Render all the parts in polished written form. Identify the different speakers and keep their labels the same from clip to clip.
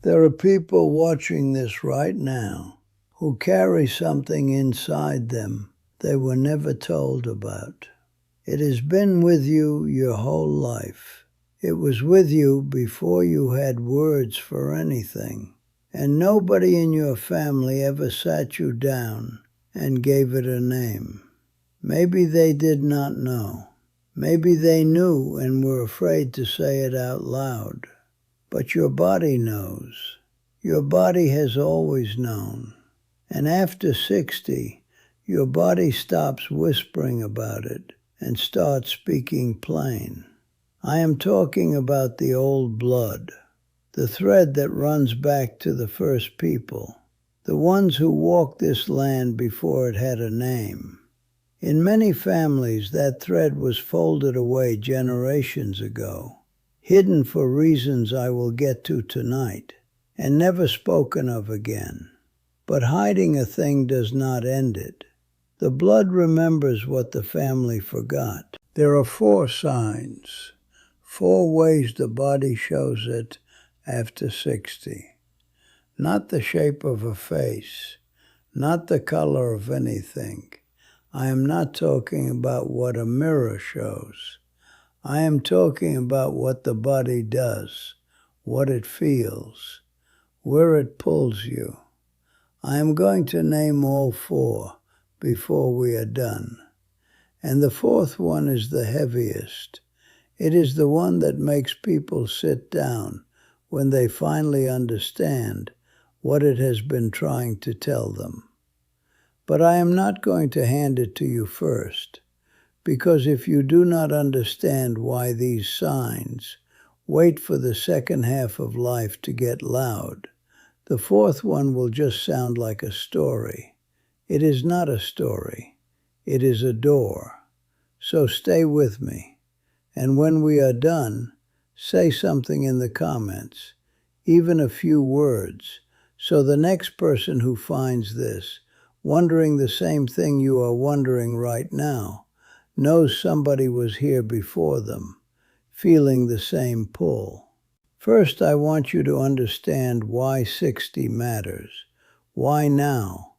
Speaker 1: There are people watching this right now who carry something inside them they were never told about. It has been with you your whole life. It was with you before you had words for anything. And nobody in your family ever sat you down and gave it a name. Maybe they did not know. Maybe they knew and were afraid to say it out loud. But your body knows. Your body has always known. And after 60, your body stops whispering about it and starts speaking plain. I am talking about the old blood, the thread that runs back to the first people, the ones who walked this land before it had a name. In many families, that thread was folded away generations ago, hidden for reasons I will get to tonight, and never spoken of again. But hiding a thing does not end it. The blood remembers what the family forgot. There are 4 signs, 4 ways the body shows it after 60. Not the shape of a face, not the color of anything. I am not talking about what a mirror shows. I am talking about what the body does, what it feels, where it pulls you. I am going to name all 4 before we are done. And the 4th one is the heaviest. It is the one that makes people sit down when they finally understand what it has been trying to tell them. But I am not going to hand it to you first, because if you do not understand why these signs wait for the second half of life to get loud, the 4th one will just sound like a story. It is not a story. It is a door. So stay with me. And when we are done, say something in the comments, even a few words, so the next person who finds this, wondering the same thing you are wondering right now, knows somebody was here before them, feeling the same pull. First, I want you to understand why 60 matters. Why now?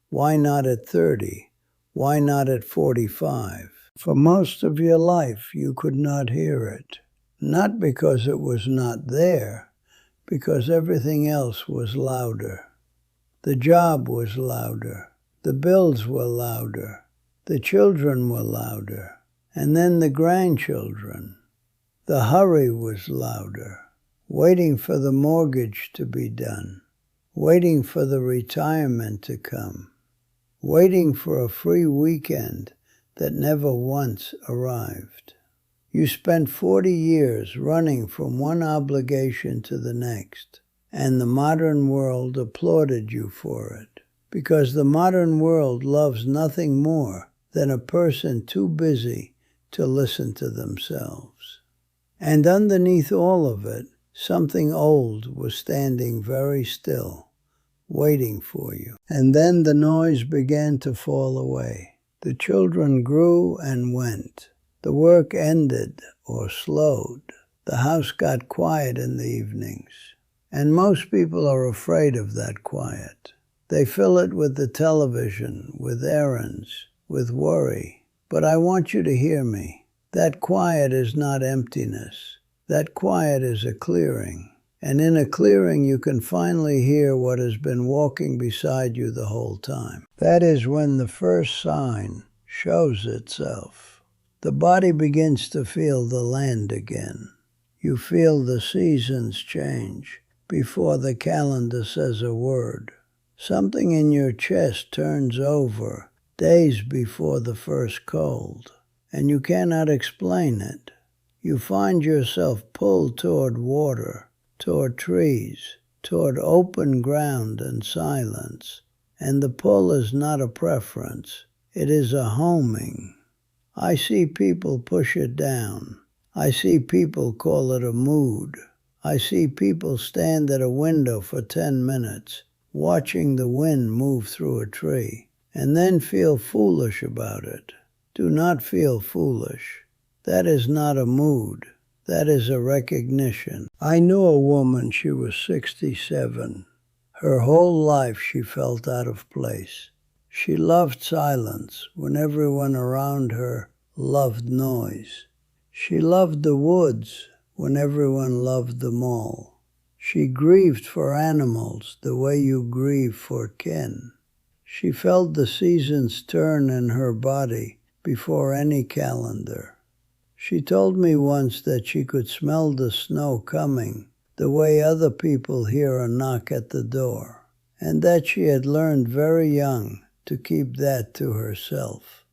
Speaker 1: Why not at 30? Why not at 45? For most of your life, you could not hear it. Not because it was not there, because everything else was louder. The job was louder. The bills were louder. The children were louder. And then the grandchildren. The hurry was louder. Waiting for the mortgage to be done. Waiting for the retirement to come. Waiting for a free weekend that never once arrived. You spent 40 years running from one obligation to the next, and the modern world applauded you for it, because the modern world loves nothing more than a person too busy to listen to themselves. And underneath all of it, something old was standing very still, waiting for you. And then the noise began to fall away. The children grew and went. The work ended or slowed. The house got quiet in the evenings. And most people are afraid of that quiet. They fill it with the television, with errands, with worry. But I want you to hear me. That quiet is not emptiness. That quiet is a clearing. And in a clearing, you can finally hear what has been walking beside you the whole time. That is when the first sign shows itself. The body begins to feel the land again. You feel the seasons change before the calendar says a word. Something in your chest turns over days before the first cold, and you cannot explain it. You find yourself pulled toward water, toward trees, toward open ground and silence, and the pull is not a preference, it is a homing. I see people push it down. I see people call it a mood. I see people stand at a window for 10 minutes, watching the wind move through a tree, and then feel foolish about it. Do not feel foolish. That is not a mood. That is a recognition. I knew a woman, she was 67. Her whole life she felt out of place. She loved silence when everyone around her loved noise. She loved the woods when everyone loved the mall. She grieved for animals the way you grieve for kin. She felt the seasons turn in her body before any calendar. She told me once that she could smell the snow coming the way other people hear a knock at the door, and that she had learned very young to keep that to herself.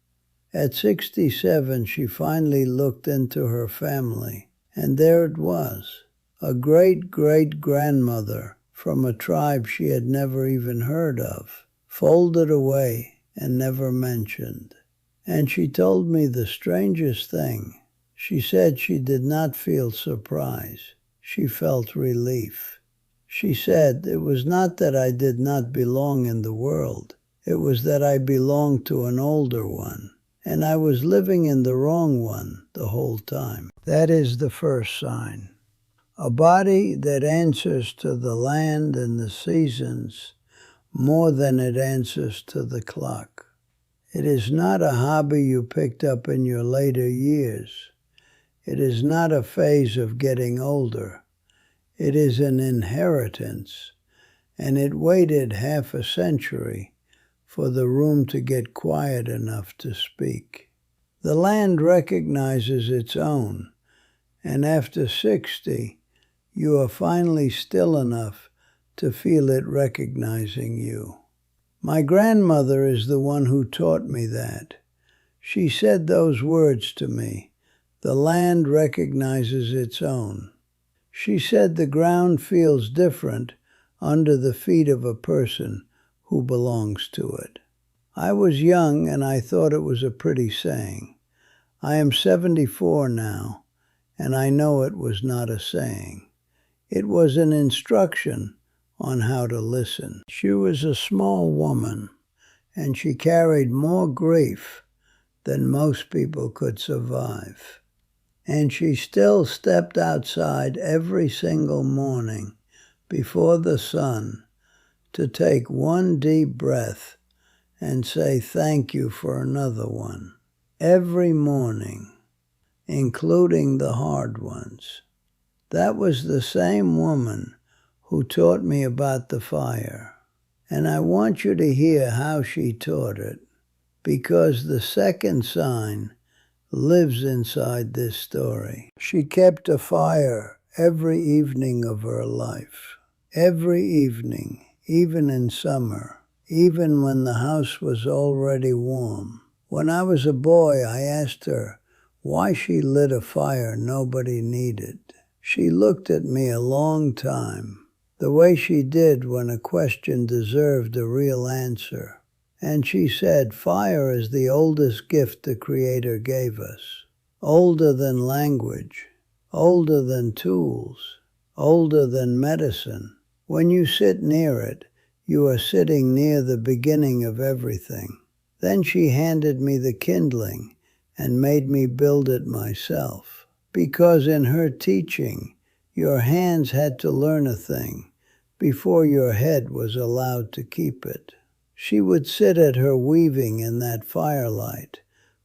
Speaker 1: At 67, she finally looked into her family, and there it was, a great-great-grandmother from a tribe she had never even heard of, folded away and never mentioned. And she told me the strangest thing. She said she did not feel surprise. She felt relief. She said, "It was not that I did not belong in the world. It was that I belonged to an older one, and I was living in the wrong one the whole time." That is the first sign. A body that answers to the land and the seasons more than it answers to the clock. It is not a hobby you picked up in your later years. It is not a phase of getting older. It is an inheritance, and it waited half a century for the room to get quiet enough to speak. The land recognizes its own, and after 60, you are finally still enough to feel it recognizing you. My grandmother is the one who taught me that. She said those words to me. The land recognizes its own. She said the ground feels different under the feet of a person who belongs to it. I was young and I thought it was a pretty saying. I am 74 now, and I know it was not a saying. It was an instruction on how to listen. She was a small woman, and she carried more grief than most people could survive. And she still stepped outside every single morning before the sun to take one deep breath and say thank you for another one. Every morning, including the hard ones. That was the same woman who taught me about the fire. And I want you to hear how she taught it, because the second sign lives inside this story. She kept a fire every evening of her life. Every evening, even in summer, even when the house was already warm. When I was a boy, I asked her why she lit a fire nobody needed. She looked at me a long time, the way she did when a question deserved a real answer. And she said, fire is the oldest gift the Creator gave us. Older than language, older than tools, older than medicine. When you sit near it, you are sitting near the beginning of everything. Then she handed me the kindling and made me build it myself. Because in her teaching, your hands had to learn a thing before your head was allowed to keep it. She would sit at her weaving in that firelight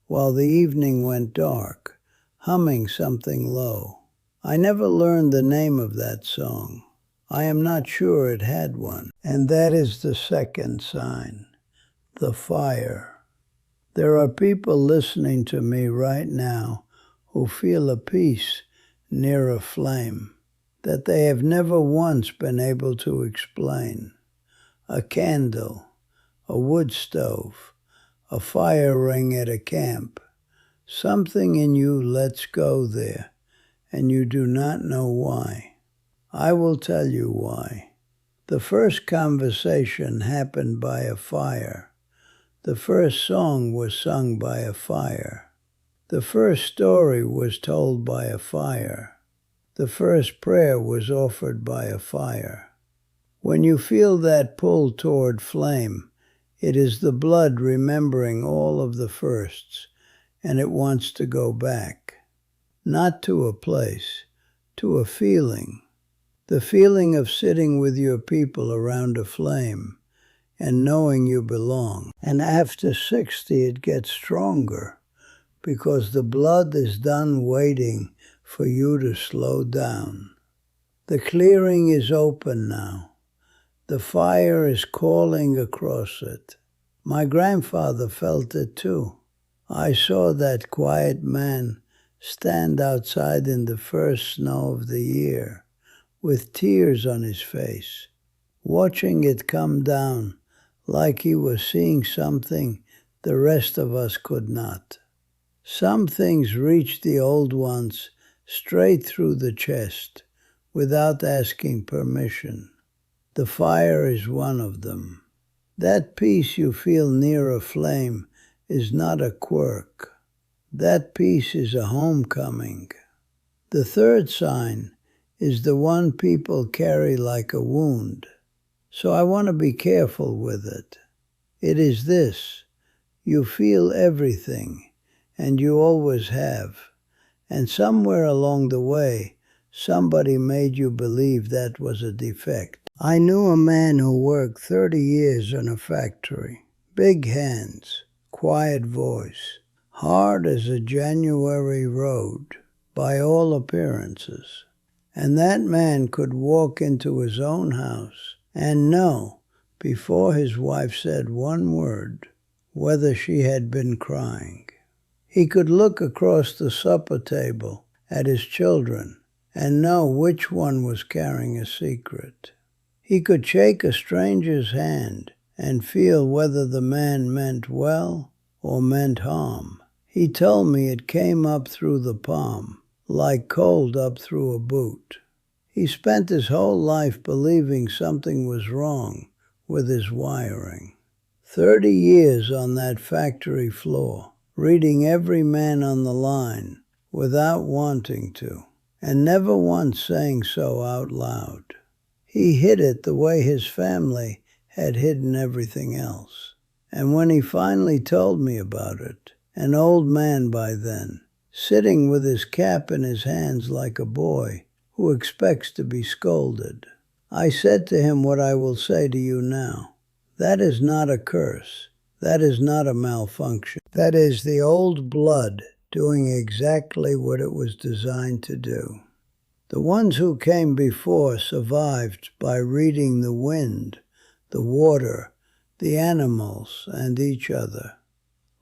Speaker 1: while the evening went dark, humming something low. I never learned the name of that song. I am not sure it had one. And that is the second sign, the fire. There are people listening to me right now who feel a peace near a flame that they have never once been able to explain. A candle, a wood stove, a fire ring at a camp. Something in you lets go there, and you do not know why. I will tell you why. The first conversation happened by a fire. The first song was sung by a fire. The first story was told by a fire. The first prayer was offered by a fire. When you feel that pull toward flame, it is the blood remembering all of the firsts, and it wants to go back. not to a place, to a feeling. The feeling of sitting with your people around a flame and knowing you belong. And after 60, it gets stronger because the blood is done waiting for you to slow down. The clearing is open now. The fire is calling across it. My grandfather felt it too. I saw that quiet man stand outside in the first snow of the year with tears on his face, watching it come down like he was seeing something the rest of us could not. Some things reach the old ones straight through the chest without asking permission. The fire is one of them. That peace you feel near a flame is not a quirk. That peace is a homecoming. The third sign is the one people carry like a wound. So I want to be careful with it. It is this: you feel everything, and you always have. And somewhere along the way, somebody made you believe that was a defect. I knew a man who worked 30 years in a factory. Big hands, quiet voice, hard as a January road, by all appearances. And that man could walk into his own house and know, before his wife said one word, whether she had been crying. He could look across the supper table at his children and know which one was carrying a secret. He could shake a stranger's hand and feel whether the man meant well or meant harm. He told me it came up through the palm, like cold up through a boot. He spent his whole life believing something was wrong with his wiring. 30 years on that factory floor, reading every man on the line without wanting to, and never once saying so out loud. He hid it the way his family had hidden everything else. And when he finally told me about it, an old man by then, sitting with his cap in his hands like a boy who expects to be scolded, I said to him what I will say to you now. That is not a curse. That is not a malfunction. That is the old blood doing exactly what it was designed to do. The ones who came before survived by reading the wind, the water, the animals, and each other.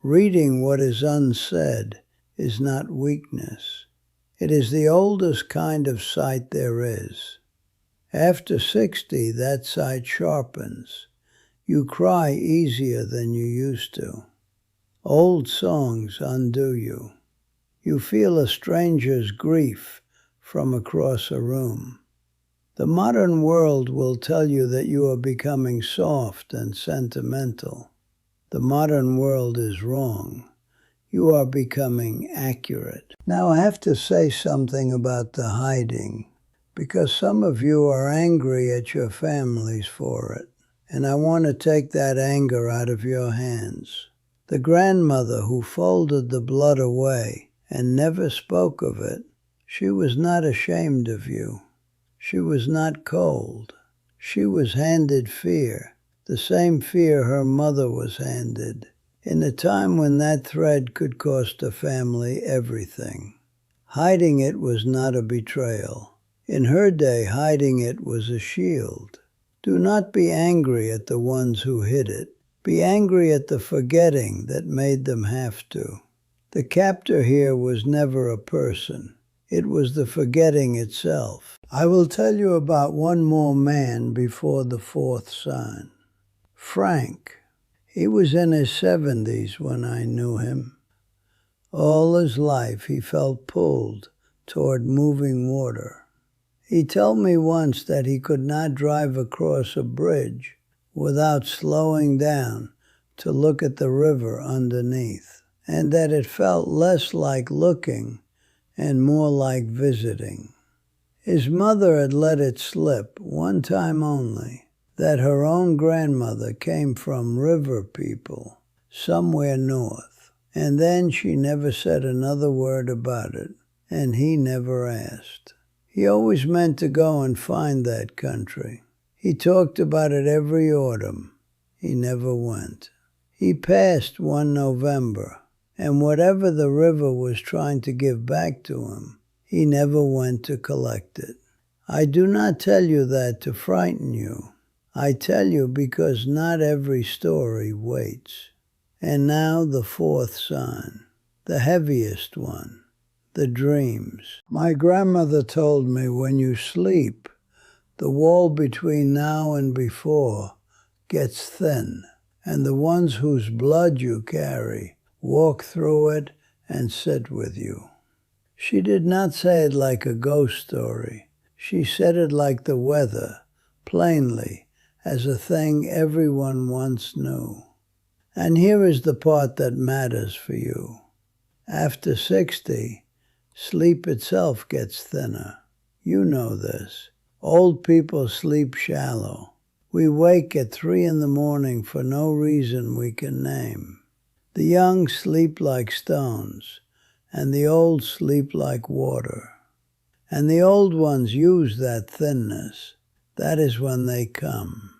Speaker 1: Reading what is unsaid is not weakness. It is the oldest kind of sight there is. After 60, that sight sharpens. You cry easier than you used to. Old songs undo you. You feel a stranger's grief from across a room. The modern world will tell you that you are becoming soft and sentimental. The modern world is wrong. You are becoming accurate. Now I have to say something about the hiding, because some of you are angry at your families for it, and I want to take that anger out of your hands. The grandmother who folded the blood away and never spoke of it, she was not ashamed of you. She was not cold. She was handed fear, the same fear her mother was handed, in a time when that thread could cost a family everything. Hiding it was not a betrayal. In her day, hiding it was a shield. Do not be angry at the ones who hid it. Be angry at the forgetting that made them have to. The captor here was never a person. It was the forgetting itself. I will tell you about one more man before the fourth sign. Frank. He was in his 70s when I knew him. All his life he felt pulled toward moving water. He told me once that he could not drive across a bridge without slowing down to look at the river underneath, and that it felt less like looking and more like visiting. His mother had let it slip, one time only, that her own grandmother came from river people somewhere north, and then she never said another word about it and he never asked. He always meant to go and find that country. He talked about it every autumn. He never went. He passed one November, and whatever the river was trying to give back to him, he never went to collect it. I do not tell you that to frighten you. I tell you because not every story waits. And now the fourth sign, the heaviest one, the dreams. My grandmother told me when you sleep, the wall between now and before gets thin, and the ones whose blood you carry walk through it and sit with you. She did not say it like a ghost story. She said it like the weather, plainly, as a thing everyone once knew. And here is the part that matters for you. After 60, sleep itself gets thinner. You know this. Old people sleep shallow. We wake at 3 in the morning for no reason we can name. The young sleep like stones, and the old sleep like water. And the old ones use that thinness. That is when they come.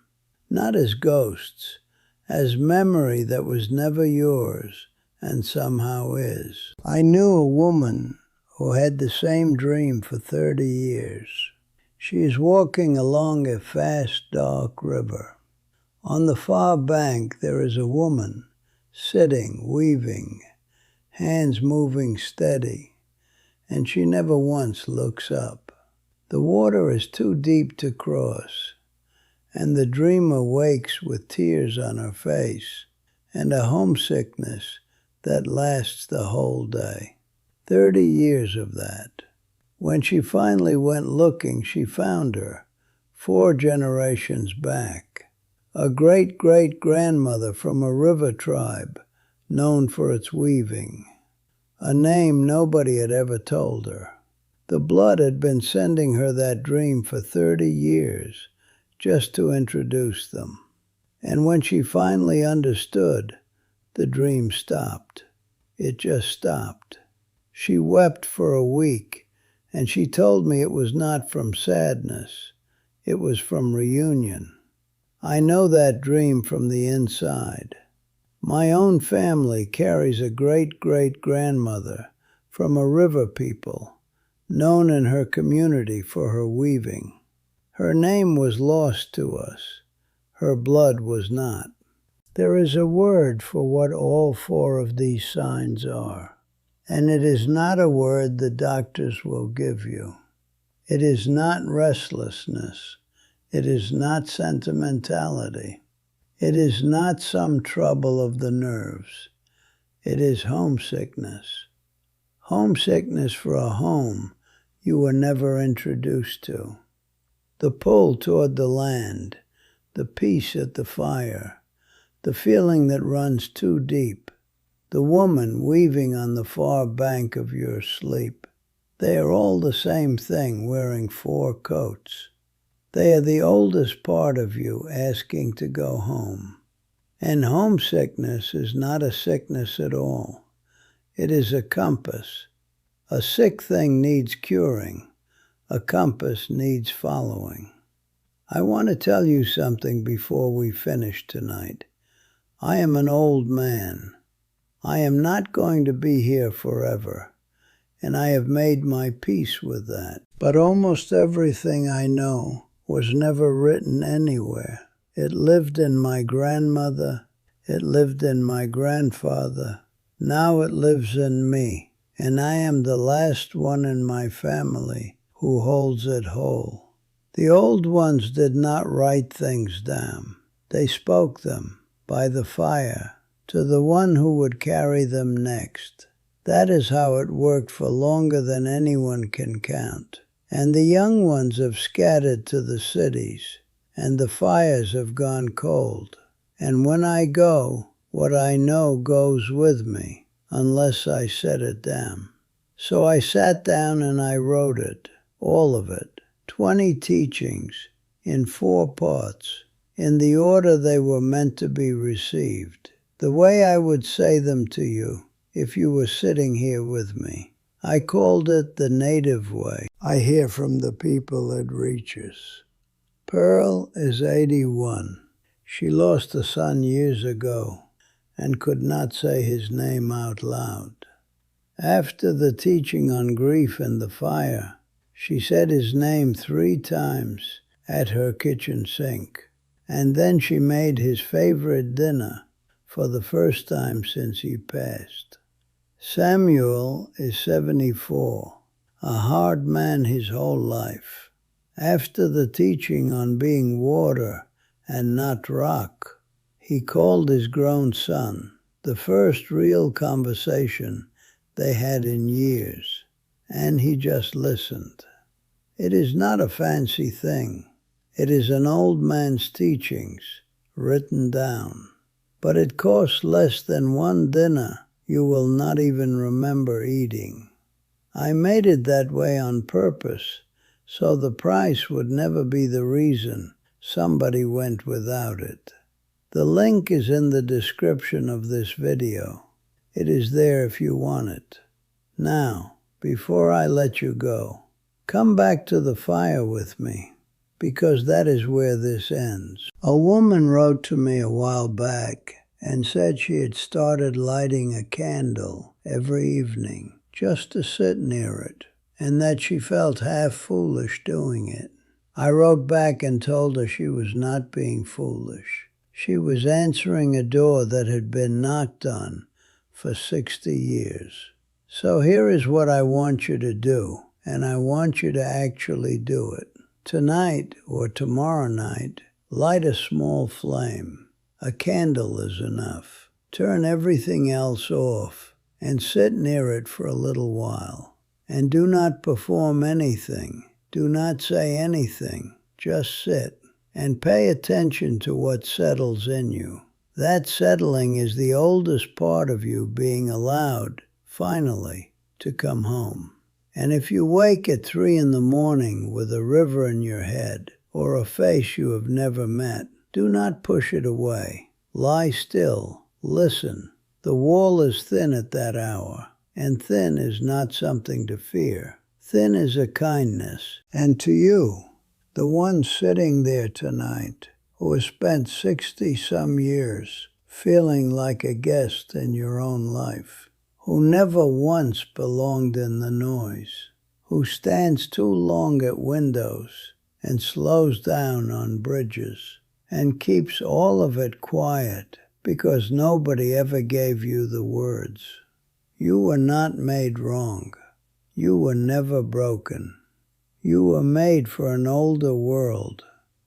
Speaker 1: Not as ghosts, as memory that was never yours and somehow is. I knew a woman who had the same dream for 30 years. She is walking along a fast, dark river. On the far bank there is a woman, sitting, weaving, hands moving steady, and she never once looks up. The water is too deep to cross, and the dreamer wakes with tears on her face and a homesickness that lasts the whole day. 30 years of that. When she finally went looking, she found her, 4 generations back. A great-great-grandmother from a river tribe known for its weaving. A name nobody had ever told her. The blood had been sending her that dream for 30 years just to introduce them. And when she finally understood, the dream stopped. It just stopped. She wept for a week, and she told me it was not from sadness. It was from reunion. I know that dream from the inside. My own family carries a great-great-grandmother from a river people, known in her community for her weaving. Her name was lost to us. Her blood was not. There is a word for what all 4 of these signs are, and it is not a word the doctors will give you. It is not restlessness. It is not sentimentality. It is not some trouble of the nerves. It is homesickness. Homesickness for a home you were never introduced to. The pull toward the land, the peace at the fire, the feeling that runs too deep, the woman weaving on the far bank of your sleep. They are all the same thing wearing 4 coats. They are the oldest part of you asking to go home. And homesickness is not a sickness at all. It is a compass. A sick thing needs curing. A compass needs following. I want to tell you something before we finish tonight. I am an old man. I am not going to be here forever, and I have made my peace with that. But almost everything I know was never written anywhere. It lived in my grandmother. It lived in my grandfather. Now it lives in me, and I am the last one in my family who holds it whole. The old ones did not write things down. They spoke them by the fire to the one who would carry them next. That is how it worked for longer than anyone can count. And the young ones have scattered to the cities, and the fires have gone cold. And when I go, what I know goes with me, unless I set it down. So I sat down and I wrote it, all of it, 20 teachings, in 4 parts, in the order they were meant to be received, the way I would say them to you if you were sitting here with me. I called it the native way. I hear from the people it reaches. Pearl is 81. She lost a son years ago and could not say his name out loud. After the teaching on grief and the fire, she said his name 3 times at her kitchen sink, and then she made his favorite dinner for the first time since he passed. Samuel is 74, a hard man his whole life. After the teaching on being water and not rock, he called his grown son, the first real conversation they had in years, and he just listened. It is not a fancy thing. It is an old man's teachings written down. But it costs less than 1 dinner you will not even remember eating. I made it that way on purpose, so the price would never be the reason somebody went without it. The link is in the description of this video. It is there if you want it. Now, before I let you go, come back to the fire with me, because that is where this ends. A woman wrote to me a while back and said she had started lighting a candle every evening just to sit near it, and that she felt half foolish doing it. I wrote back and told her she was not being foolish. She was answering a door that had been knocked on for 60 years. So here is what I want you to do, and I want you to actually do it. Tonight or tomorrow night, light a small flame. A candle is enough. Turn everything else off and sit near it for a little while. And do not perform anything. Do not say anything. Just sit and pay attention to what settles in you. That settling is the oldest part of you being allowed, finally, to come home. And if you wake at 3 in the morning with a river in your head or a face you have never met, do not push it away. Lie still. Listen. The wall is thin at that hour, and thin is not something to fear. Thin is a kindness. And to you, the one sitting there tonight, who has spent 60-some years feeling like a guest in your own life, who never once belonged in the noise, who stands too long at windows and slows down on bridges, and keeps all of it quiet because nobody ever gave you the words. You were not made wrong. You were never broken. You were made for an older world,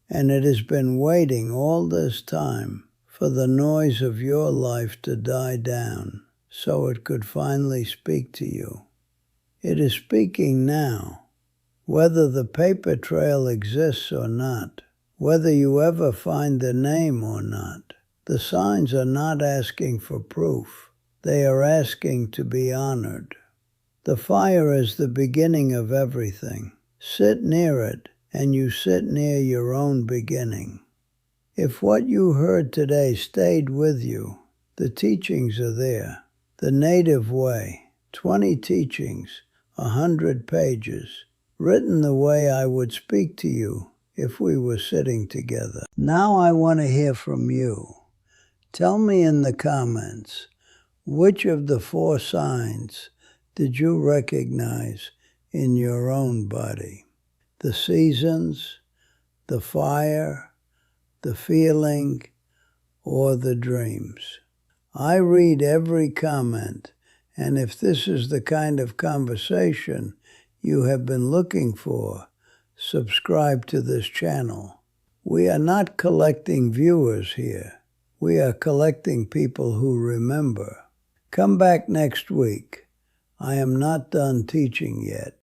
Speaker 1: and it has been waiting all this time for the noise of your life to die down so it could finally speak to you. It is speaking now, whether the paper trail exists or not, whether you ever find the name or not. The signs are not asking for proof. They are asking to be honored. The fire is the beginning of everything. Sit near it, and you sit near your own beginning. If what you heard today stayed with you, the teachings are there. The native way, 20 teachings, 100 pages, written the way I would speak to you if we were sitting together. Now I want to hear from you. Tell me in the comments, which of the 4 signs did you recognize in your own body? The seasons, the fire, the feeling, or the dreams? I read every comment, and if this is the kind of conversation you have been looking for, subscribe to this channel. We are not collecting viewers here. We are collecting people who remember. Come back next week. I am not done teaching yet.